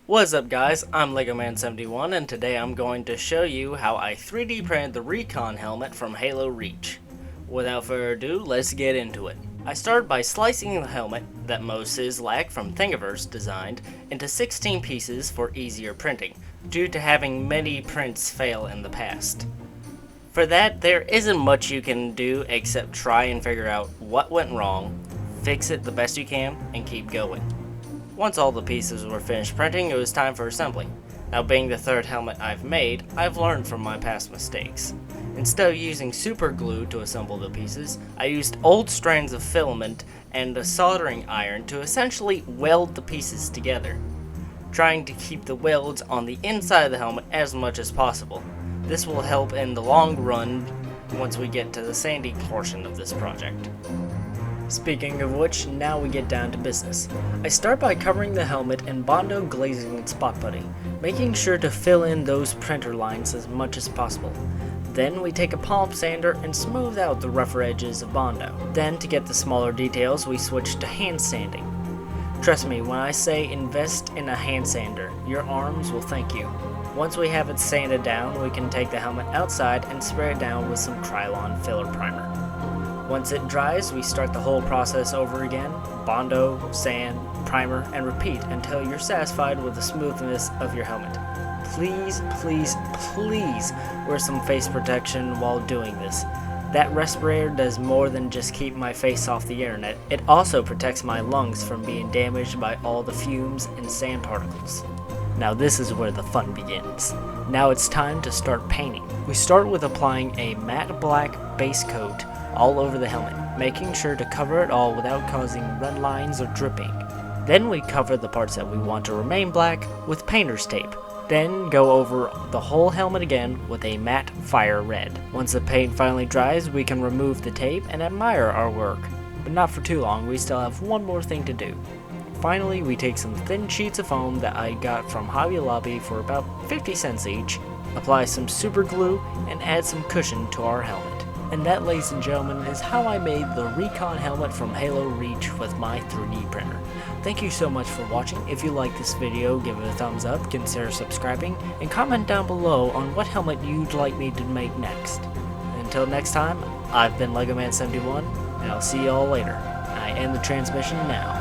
What's up guys, I'm LegoMan71 and today I'm going to show you how I 3D printed the Recon Helmet from Halo Reach. Without further ado, let's get into it. I started by slicing the helmet that MoeSizzlac from Thingiverse designed into 16 pieces for easier printing, due to having many prints fail in the past. For that, there isn't much you can do except try and figure out what went wrong, fix it the best you can, and keep going. Once all the pieces were finished printing, it was time for assembly. Now being the third helmet I've made, I've learned from my past mistakes. Instead of using super glue to assemble the pieces, I used old strands of filament and a soldering iron to essentially weld the pieces together, trying to keep the welds on the inside of the helmet as much as possible. This will help in the long run once we get to the sandy portion of this project. Speaking of which, now we get down to business. I start by covering the helmet in Bondo glazing and spot putty, making sure to fill in those printer lines as much as possible. Then we take a palm sander and smooth out the rougher edges of Bondo. Then to get the smaller details, we switch to hand sanding. Trust me, when I say invest in a hand sander, your arms will thank you. Once we have it sanded down, we can take the helmet outside and spray it down with some Krylon filler primer. Once it dries, we start the whole process over again, Bondo, sand, primer, and repeat until you're satisfied with the smoothness of your helmet. Please, please, please wear some face protection while doing this. That respirator does more than just keep my face off the internet, it also protects my lungs from being damaged by all the fumes and sand particles. Now this is where the fun begins. Now it's time to start painting. We start with applying a matte black base coat all over the helmet, making sure to cover it all without causing red lines or dripping. Then we cover the parts that we want to remain black with painter's tape. Then go over the whole helmet again with a matte fire red. Once the paint finally dries, we can remove the tape and admire our work. But not for too long, we still have one more thing to do. Finally, we take some thin sheets of foam that I got from Hobby Lobby for about 50 cents each, apply some super glue, and add some cushion to our helmet. And that, ladies and gentlemen, is how I made the Recon Helmet from Halo Reach with my 3D printer. Thank you so much for watching. If you like this video, give it a thumbs up, consider subscribing, and comment down below on what helmet you'd like me to make next. Until next time, I've been LegoMan71, and I'll see y'all later. I end the transmission now.